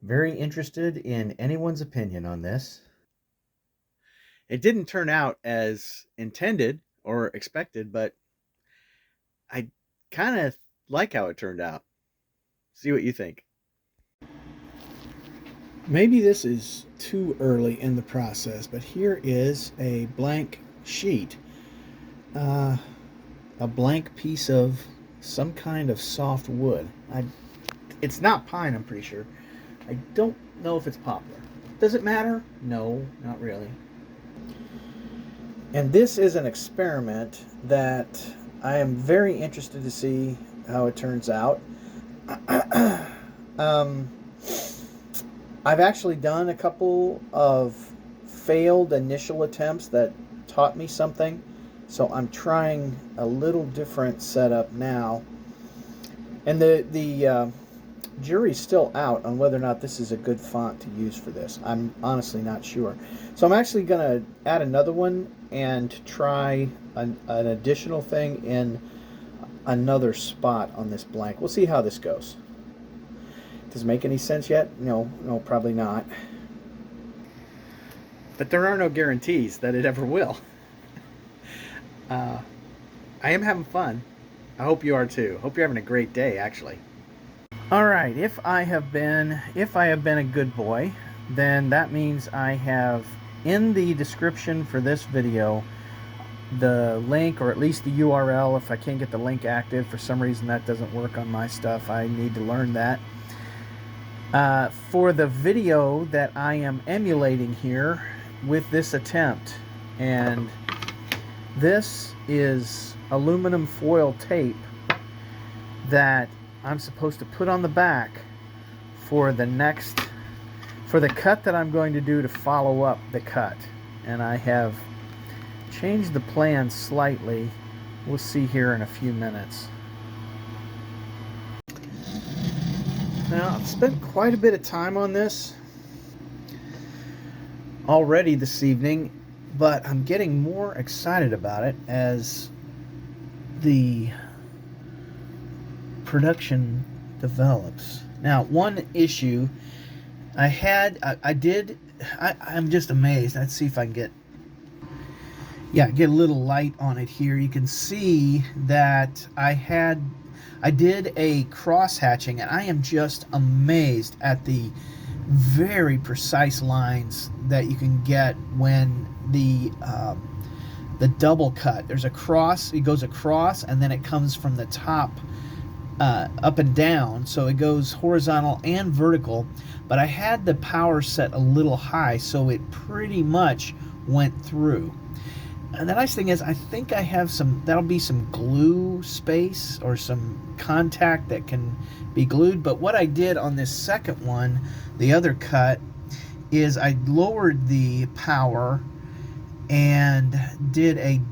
Very interested in anyone's opinion on this. It didn't turn out as intended or expected, but I kind of like how it turned out. See what you think. Maybe this is too early in the process, but here is a blank sheet, uh, a blank piece of some kind of soft wood. It's not pine, I'm pretty sure. I don't know if it's poplar. Does it matter? No, not really. And this is an experiment that I am very interested to see how it turns out. um, I've actually done a couple of failed initial attempts that taught me something, so I'm trying a little different setup now. And the jury's still out on whether or not this is a good font to use for this. I'm honestly not sure. So I'm actually going to add another one and try an additional thing in another spot on this blank. We'll see how this goes. Does it make any sense yet? No, probably not. But there are no guarantees that it ever will. I am having fun. I hope you are too. Hope you're having a great day, actually. All right, if I have been a good boy, then that means I have in the description for this video the link, or at least the URL. If I can't get the link active for some reason, that doesn't work on my stuff. I need to learn that. For the video that I am emulating here with this attempt, and this is aluminum foil tape that I'm supposed to put on the back for the cut that I'm going to do to follow up the cut. And I have changed the plan slightly. We'll see here in a few minutes. Now, I've spent quite a bit of time on this already this evening, but I'm getting more excited about it as the production develops. Now, one issue I'm just amazed. Let's see if I can get a little light on it here. You can see that I did a cross hatching, and I am just amazed at the very precise lines that you can get when the double cut. There's a cross, it goes across, and then it comes from the top up and down, so it goes horizontal and vertical. But I had the power set a little high, so it pretty much went through. And the nice thing is, I think I have that'll be some glue space or some contact that can be glued. But what I did on this second one, the other cut, is I lowered the power and did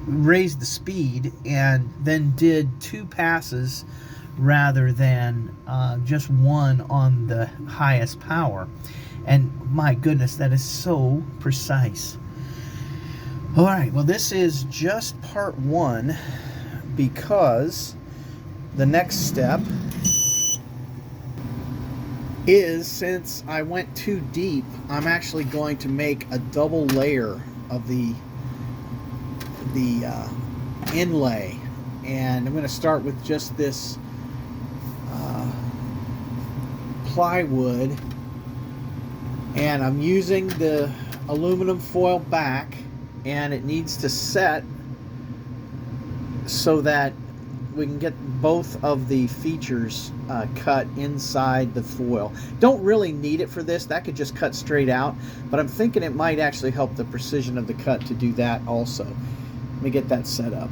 raised the speed, and then did 2 passes rather than just one on the highest power. And my goodness, that is so precise. All right, well, this is just part 1, because the next step is, since I went too deep, I'm actually going to make a double layer of the inlay, and I'm going to start with just this plywood, and I'm using the aluminum foil back, and it needs to set so that we can get both of the features cut inside the foil. Don't really need it for this, that could just cut straight out, but I'm thinking it might actually help the precision of the cut to do that also. Let me get that set up.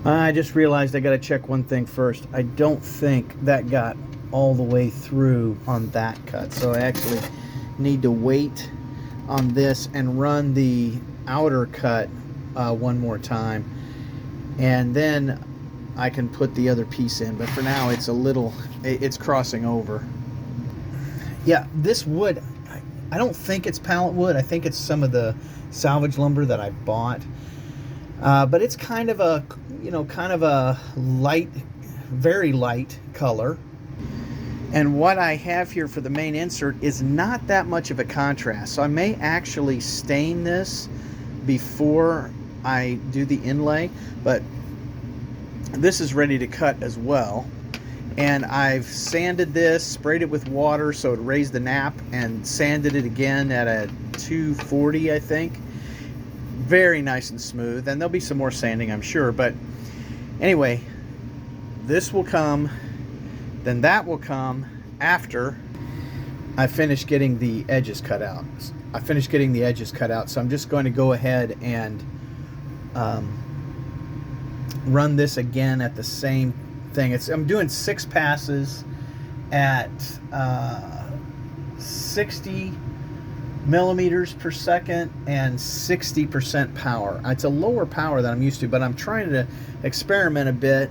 I just realized I got to check one thing first. I don't think that got all the way through on that cut, so I actually need to wait on this and run the outer cut one more time, and then I can put the other piece in. But for now, it's crossing over. Yeah, this wood, I don't think it's pallet wood. I think it's some of the salvage lumber that I bought. But it's kind of a light, very light color. And what I have here for the main insert is not that much of a contrast. So I may actually stain this before I do the inlay, but this is ready to cut as well. And I've sanded this, sprayed it with water so it raised the nap, and sanded it again at a 240, I think. Very nice and smooth, and there'll be some more sanding, I'm sure. But anyway, this will come, then that will come after I finish getting the edges cut out. So I'm just going to go ahead and run this again at the same thing. I'm doing 6 passes at 60 millimeters per second and 60% power. It's a lower power than I'm used to, but I'm trying to experiment a bit.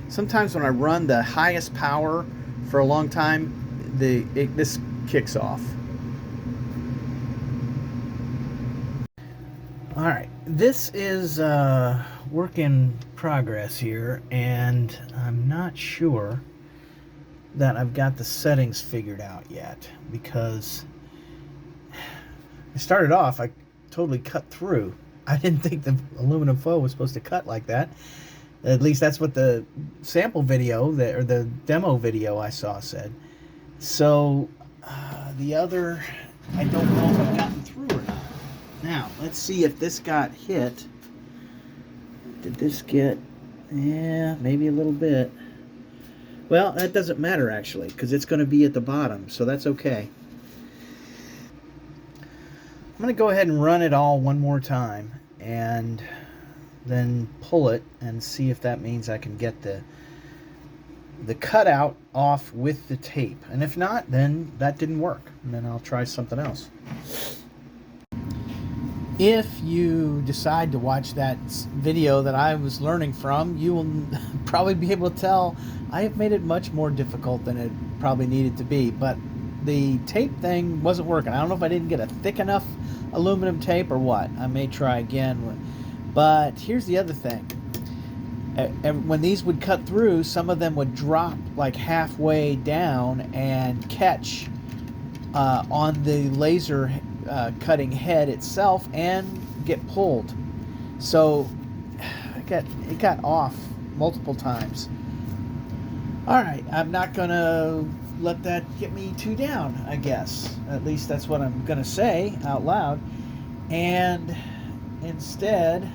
Sometimes when I run the highest power for a long time, this kicks off. All right, this is work in progress here, and I'm not sure that I've got the settings figured out yet, because I started off, I totally cut through. I didn't think the aluminum foil was supposed to cut like that. At least that's what the sample video or the demo video I saw said. So the other, I don't know if I've gotten through or not. Now, let's see if this got hit. Did this get, yeah, maybe a little bit. Well, that doesn't matter actually, because it's going to be at the bottom, so that's okay. I'm going to go ahead and run it all one more time, and then pull it and see if that means I can get the cutout off with the tape. And if not, then that didn't work, and then I'll try something else. If you decide to watch that video that I was learning from, you will probably be able to tell I have made it much more difficult than it probably needed to be. But the tape thing wasn't working. I don't know if I didn't get a thick enough aluminum tape or what. I may try again. But here's the other thing. When these would cut through, some of them would drop like halfway down and catch on the laser cutting head itself and get pulled. So it got off multiple times. Alright, I'm not gonna let that get me too down, I guess. At least that's what I'm gonna say out loud. And instead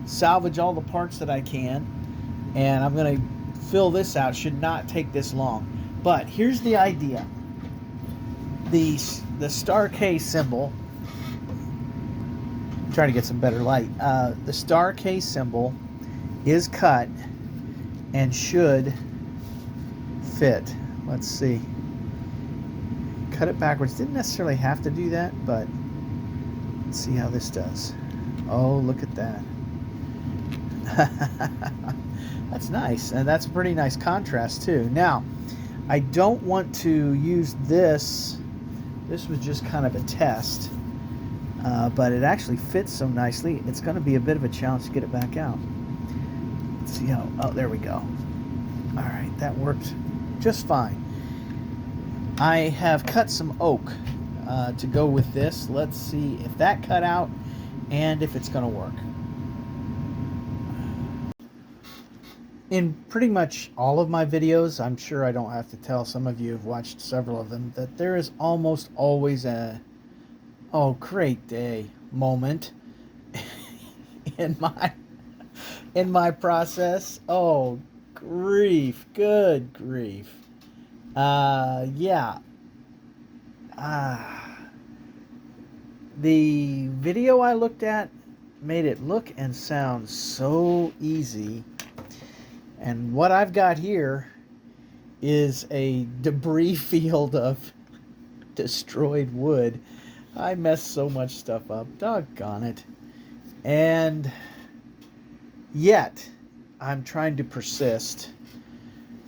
salvage all the parts that I can, and I'm gonna fill this out. Should not take this long. But here's the idea. The star K symbol, try to get some better light. The star K symbol is cut and should fit. Let's see. Cut it backwards. Didn't necessarily have to do that, but let's see how this does. Oh, look at that. That's nice, and that's a pretty nice contrast too. Now, I don't want to use this. This was just kind of a test, but it actually fits so nicely. It's going to be a bit of a challenge to get it back out. Let's see how. Oh, there we go. All right, that worked just fine. I have cut some oak to go with this. Let's see if that cut out and if it's going to work. In pretty much all of my videos, I'm sure I don't have to tell, some of you have watched several of them, that there is almost always a, oh, great day moment in my process. Oh, grief, good grief. Yeah. The video I looked at made it look and sound so easy. And what I've got here is a debris field of destroyed wood. I messed so much stuff up. Doggone it. And yet, I'm trying to persist.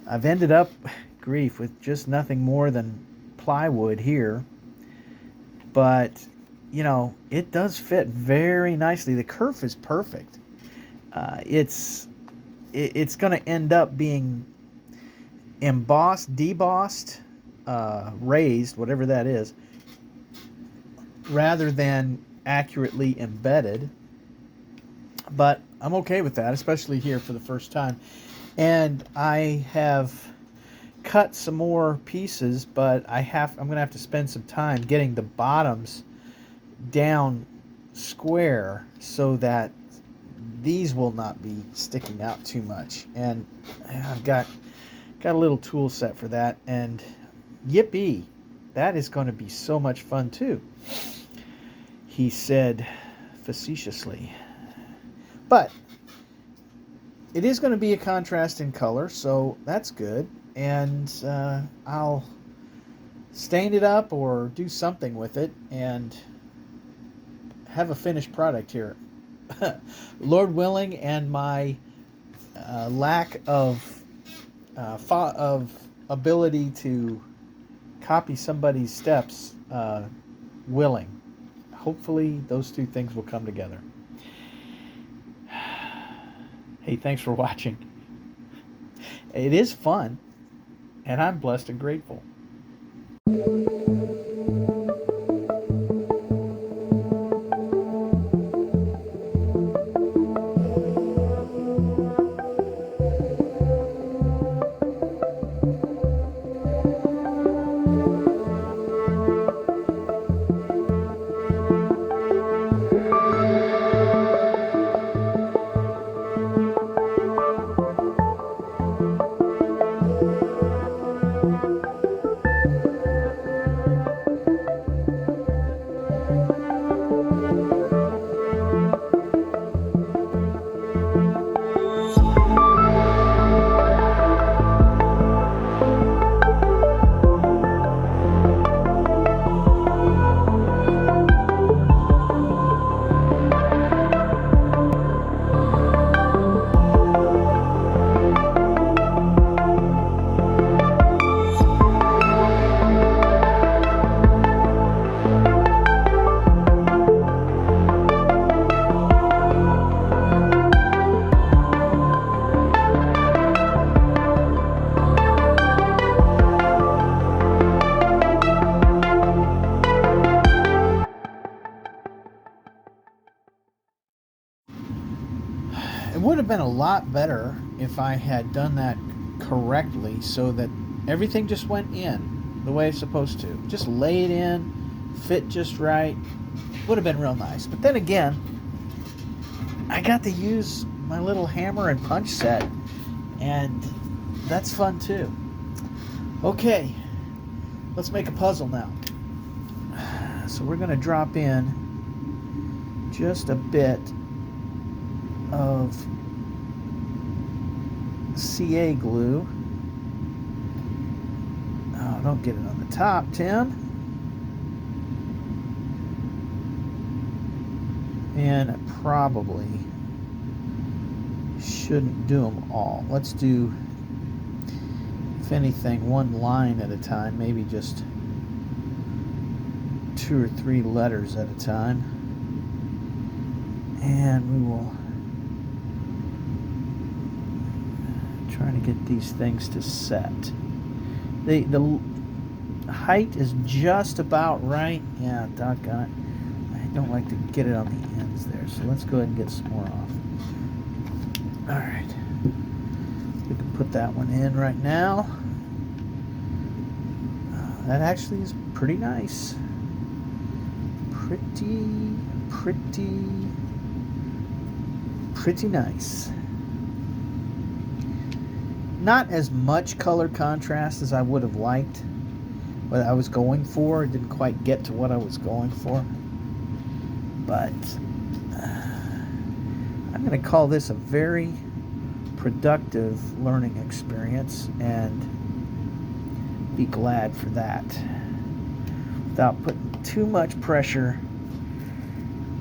I've ended up, grief, with just nothing more than plywood here. But, you know, it does fit very nicely. The kerf is perfect. It's going to end up being embossed, debossed, raised, whatever that is, rather than accurately embedded. But I'm okay with that, especially here for the first time. And I have cut some more pieces, but I'm going to have to spend some time getting the bottoms down square so that these will not be sticking out too much. And I've got a little tool set for that, and yippee, that is going to be so much fun too, he said facetiously. But it is going to be a contrast in color, so that's good. And I'll stain it up or do something with it and have a finished product here. Lord willing, and my lack of ability to copy somebody's steps willing. Hopefully those two things will come together. Hey, thanks for watching. It is fun, and I'm blessed and grateful. It would have been a lot better if I had done that correctly, so that everything just went in the way it's supposed to. Just lay it in, fit just right. Would have been real nice. But then again, I got to use my little hammer and punch set, and that's fun too. Okay, let's make a puzzle now. So we're going to drop in just a bit of CA glue. Oh, don't get it on the top, Tim. And I probably shouldn't do them all. Let's do, if anything, one line at a time, maybe just 2 or 3 letters at a time. And we will try to get these things to set. The height is just about right. Yeah, doggone it. I don't like to get it on the ends there, so let's go ahead and get some more off. Alright. We can put that one in right now. That actually is pretty nice. Pretty nice. Not as much color contrast as I would have liked, what I was going for. It didn't quite get to what I was going for. But I'm going to call this a very productive learning experience, and be glad for that, without putting too much pressure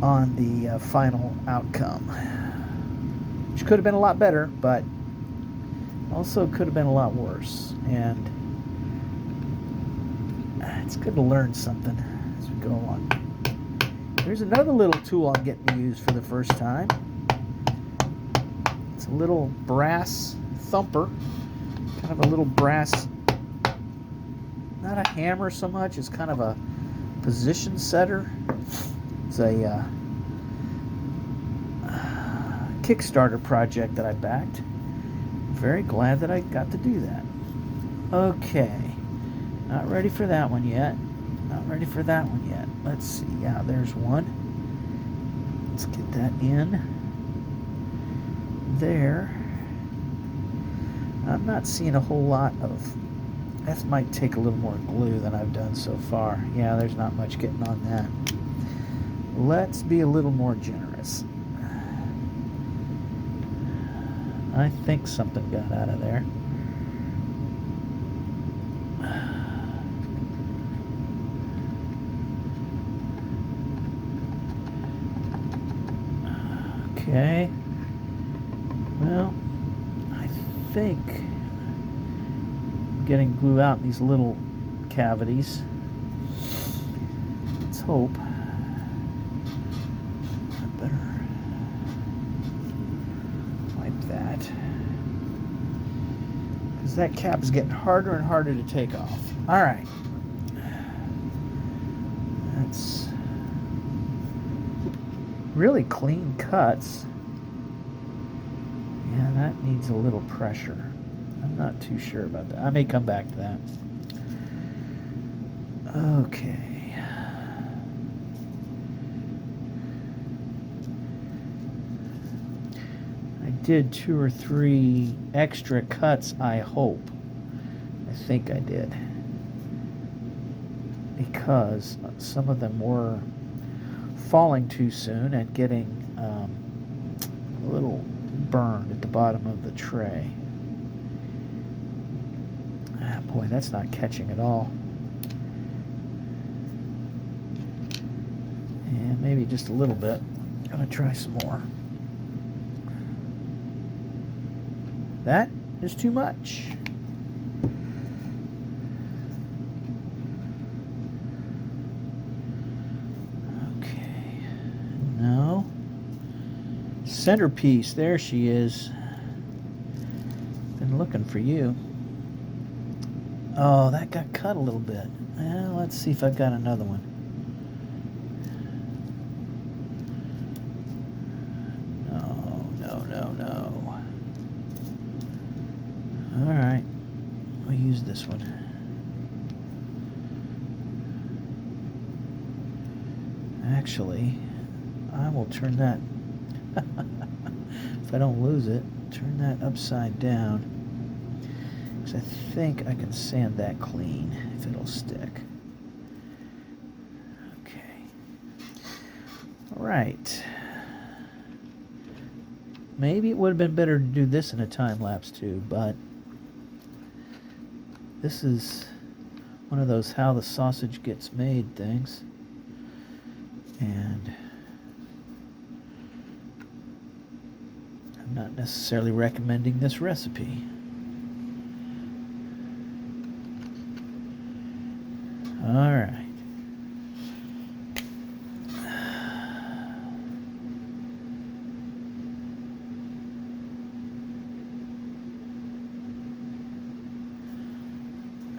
on the final outcome, which could have been a lot better, but also could have been a lot worse. And it's good to learn something as we go along. There's another little tool I'm getting to use for the first time. It's a little brass thumper, kind of a little brass not a hammer so much. It's kind of a position setter. It's a Kickstarter project that I backed. Very glad that I got to do that. Okay, not ready for that one yet. Not ready for that one yet. Let's see. Yeah, there's one. Let's get that in there. I'm not seeing a whole lot of. That might take a little more glue than I've done so far. Yeah, there's not much getting on that. Let's be a little more generous. I think something got out of there. Okay. Well, I think I'm getting glue out in these little cavities. Let's hope. I better wipe that. Because that cap is getting harder and harder to take off. All right. That's really clean cuts. Yeah, that needs a little pressure. I'm not too sure about that. I may come back to that. Okay. I did 2 or 3 extra cuts, I hope. I think I did. Because some of them were falling too soon and getting a little burned at the bottom of the tray. Ah, boy, that's not catching at all. And maybe just a little bit. I'm gonna try some more. That is too much. No. Centerpiece, there she is. Been looking for you. Oh, that got cut a little bit. Well, let's see if I've got another one. No. All right, we'll use this one. Actually, I will turn that, if I don't lose it, turn that upside down, because I think I can sand that clean if it'll stick. Okay. All right. Maybe it would have been better to do this in a time lapse too, but this is one of those how the sausage gets made things. And I'm not necessarily recommending this recipe. All right.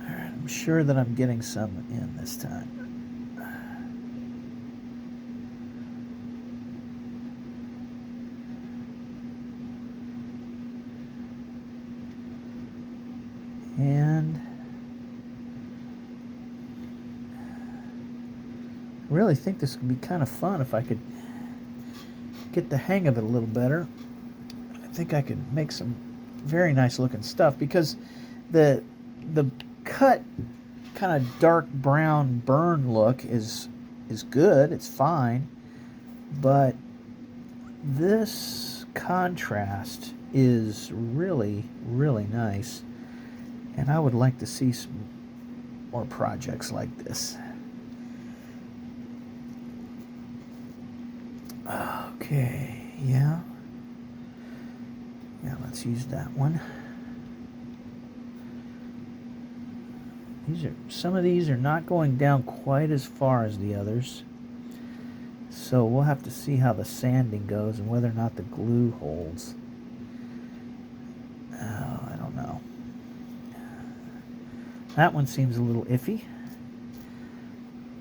All right, I'm sure that I'm getting some in this time. And I really think this would be kind of fun if I could get the hang of it a little better. I think I could make some very nice looking stuff, because the cut kind of dark brown burn look is good, it's fine, but this contrast is really, really nice. And I would like to see some more projects like this. Okay, yeah. Yeah, let's use that one. Some of these are not going down quite as far as the others. So we'll have to see how the sanding goes and whether or not the glue holds. Oh, I don't know. That one seems a little iffy.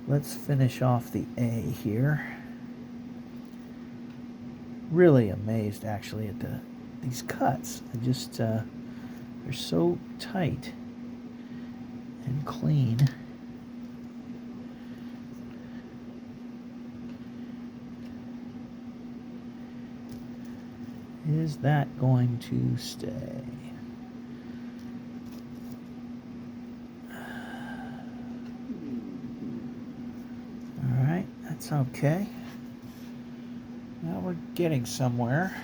Let's finish off the A here. Really amazed actually at these cuts. They're so tight and clean. Is that going to stay? All right, that's okay. Now we're getting somewhere.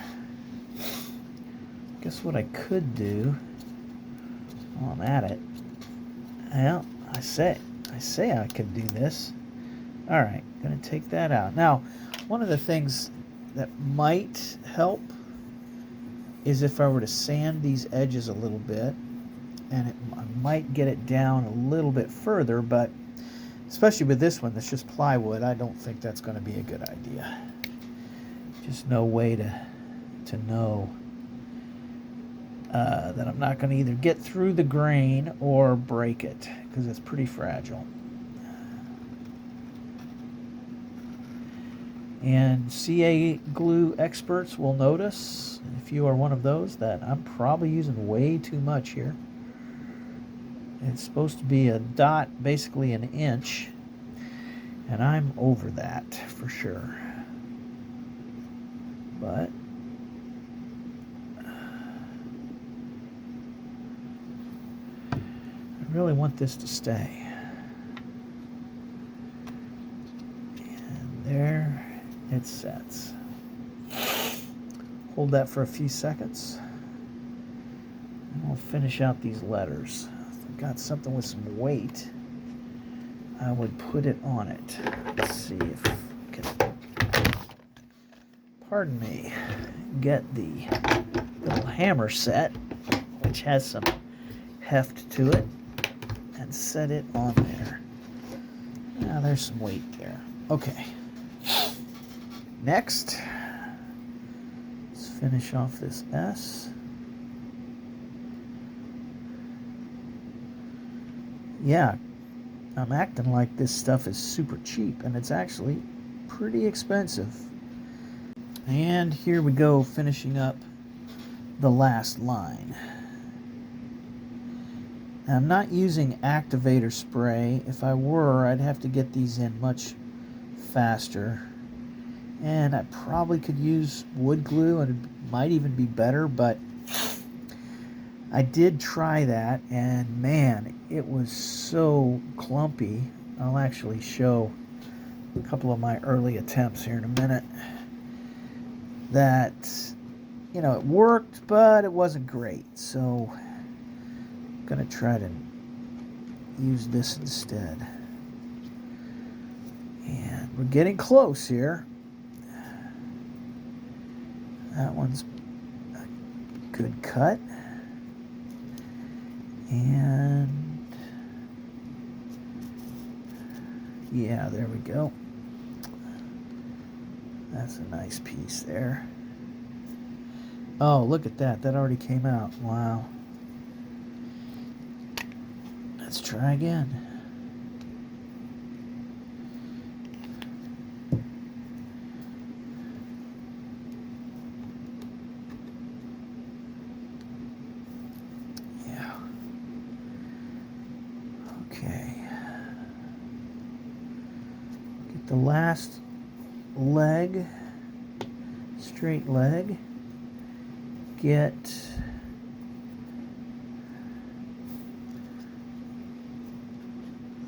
Guess what I could do while I'm at it. Well, I say I could do this. All right, gonna take that out. Now, one of the things that might help is if I were to sand these edges a little bit, and I might get it down a little bit further, but especially with this one that's just plywood, I don't think that's going to be a good idea. Just no way to know that I'm not going to either get through the grain or break it, because it's pretty fragile. And CA glue experts will notice, if you are one of those, that I'm probably using way too much here. It's supposed to be a dot, basically an inch, and I'm over that for sure. But I really want this to stay. And there it sets. Hold that for a few seconds. And we'll finish out these letters. If I've got something with some weight, I would put it on it. Let's see if I can, pardon me, get the little hammer set, which has some heft to it, and set it on there. Now there's some weight there. Okay. Next, let's finish off this S. Yeah, I'm acting like this stuff is super cheap, and it's actually pretty expensive. And here we go, finishing up the last line. Now, I'm not using activator spray. If I were, I'd have to get these in much faster. And I probably could use wood glue, and it might even be better, but I did try that, and man, it was so clumpy. I'll actually show a couple of my early attempts here in a minute. That, you know, it worked, but it wasn't great. So I'm going to try to use this instead. And we're getting close here. That one's a good cut. And yeah, there we go. That's a nice piece there. Oh, look at that. That already came out. Wow. Let's try again. Yeah. Okay. Get the last leg, straight leg, get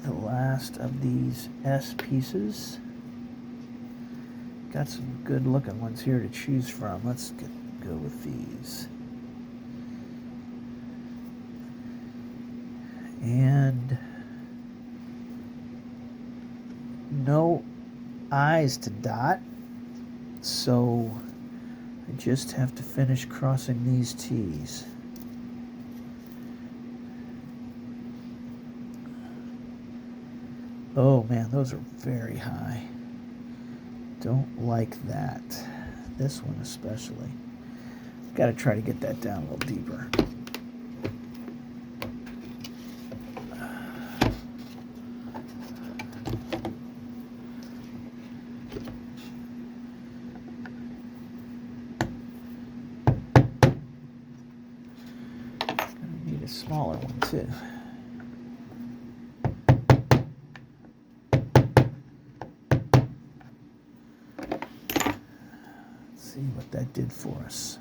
the last of these S pieces. Got some good looking ones here to choose from. Let's go with these. And no eyes to dot, so I just have to finish crossing these T's. Oh man, those are very high. Don't like that. This one especially. Got to try to get that down a little deeper. what that did for us.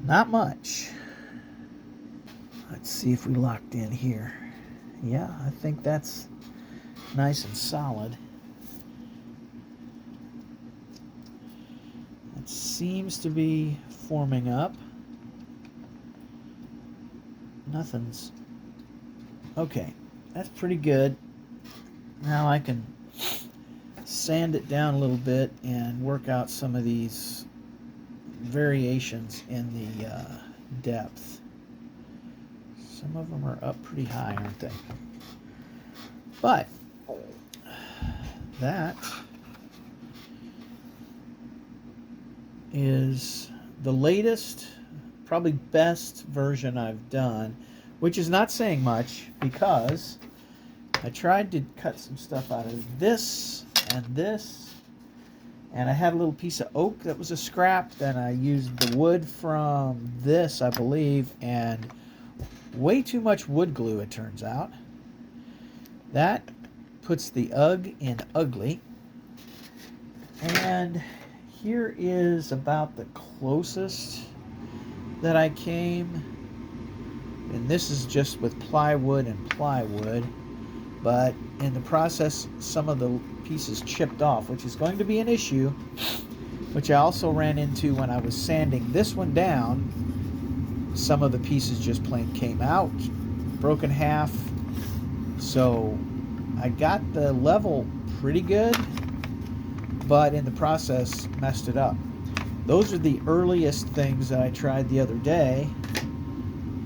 Not much. Let's see if we locked in here. Yeah, I think that's nice and solid. It seems to be forming up. Nothing's... Okay, that's pretty good. Now I can sand it down a little bit and work out some of these variations in the depth. Some of them are up pretty high, aren't they? But that is the latest, probably best version I've done, which is not saying much because I tried to cut some stuff out of this and this, and I had a little piece of oak that was a scrap. Then I used the wood from this, I believe, and way too much wood glue, it turns out. That puts the UGG in ugly. And here is about the closest that I came. And this is just with plywood and plywood. But in the process, some of the pieces chipped off, which is going to be an issue, which I also ran into when I was sanding this one down. Some of the pieces just plain came out, broke in half. So I got the level pretty good, but in the process messed it up. Those are the earliest things that I tried the other day,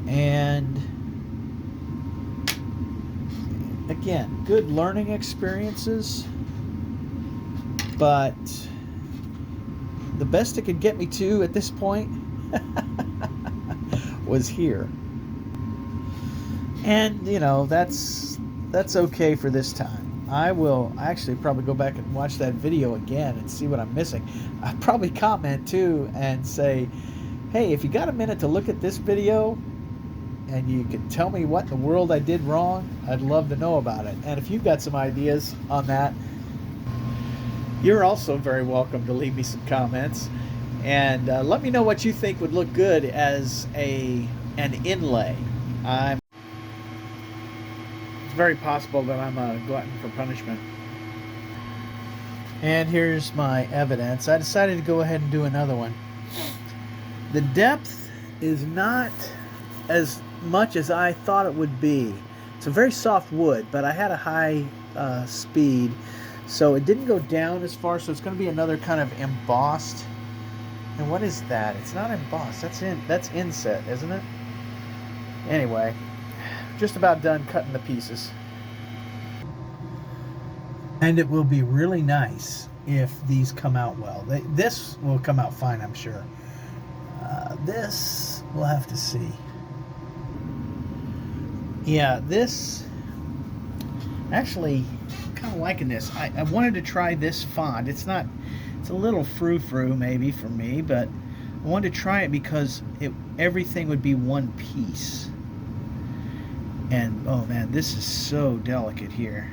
and again, good learning experiences, but the best it could get me to at this point was here. And you know, that's okay for this time. I will actually probably go back and watch that video again and see what I'm missing. I'll probably comment too and say, hey, if you got a minute to look at this video and you can tell me what in the world I did wrong, I'd love to know about it. And if you've got some ideas on that, you're also very welcome to leave me some comments. And let me know what you think would look good as an inlay. It's very possible that I'm a glutton for punishment. And here's my evidence. I decided to go ahead and do another one. The depth is not as much as I thought it would be. It's a very soft wood, but I had a high speed, so it didn't go down as far, so it's going to be another kind of embossed. And what is that? It's not embossed. That's inset, isn't it? Anyway, just about done cutting the pieces. And it will be really nice if these come out well. This will come out fine, I'm sure. This, we'll have to see. Yeah, this, actually, I'm kind of liking this. I wanted to try this font. It's a little frou-frou maybe for me, but I wanted to try it because everything would be one piece. And, oh man, this is so delicate here.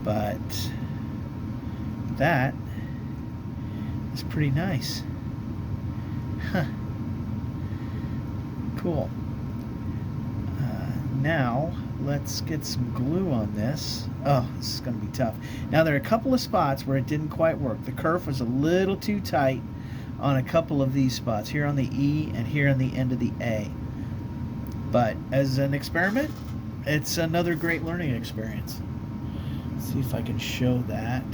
But that is pretty nice. Huh. Cool. Now, let's get some glue on this. Oh, this is going to be tough. Now, there are a couple of spots where it didn't quite work. The kerf was a little too tight on a couple of these spots, here on the E and here on the end of the A. But as an experiment, it's another great learning experience. Let's see if I can show that.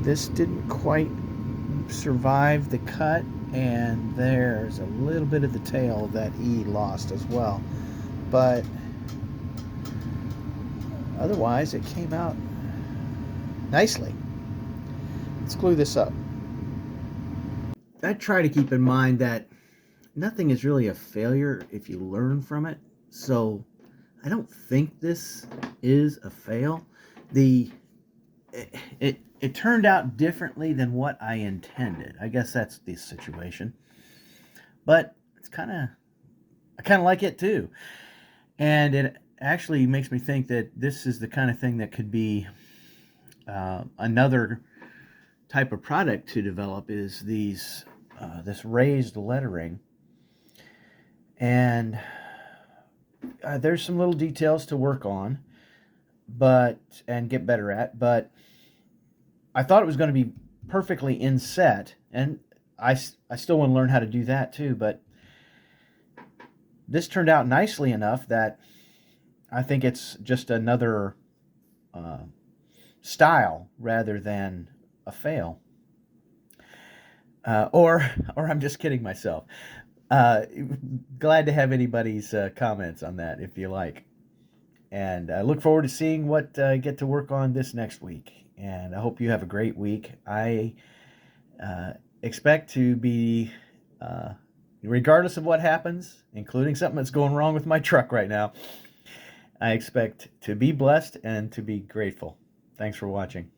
This didn't quite survive the cut, and there's a little bit of the tail that E lost as well. But otherwise, it came out nicely. Let's glue this up. try to keep in mind that nothing is really a failure if you learn from it. So I don't think this is a fail. It turned out differently than what I intended. I guess that's the situation. But I kind of like it too. And it actually makes me think that this is the kind of thing that could be another type of product to develop, is this raised lettering. And there's some little details to work on, and get better at. But I thought it was going to be perfectly inset, and I still want to learn how to do that too. But this turned out nicely enough that I think it's just another style rather than a fail. Or I'm just kidding myself. Glad to have anybody's comments on that if you like. And I look forward to seeing what I get to work on this next week. And I hope you have a great week. I expect to be, regardless of what happens, including something that's going wrong with my truck right now, I expect to be blessed and to be grateful. Thanks for watching.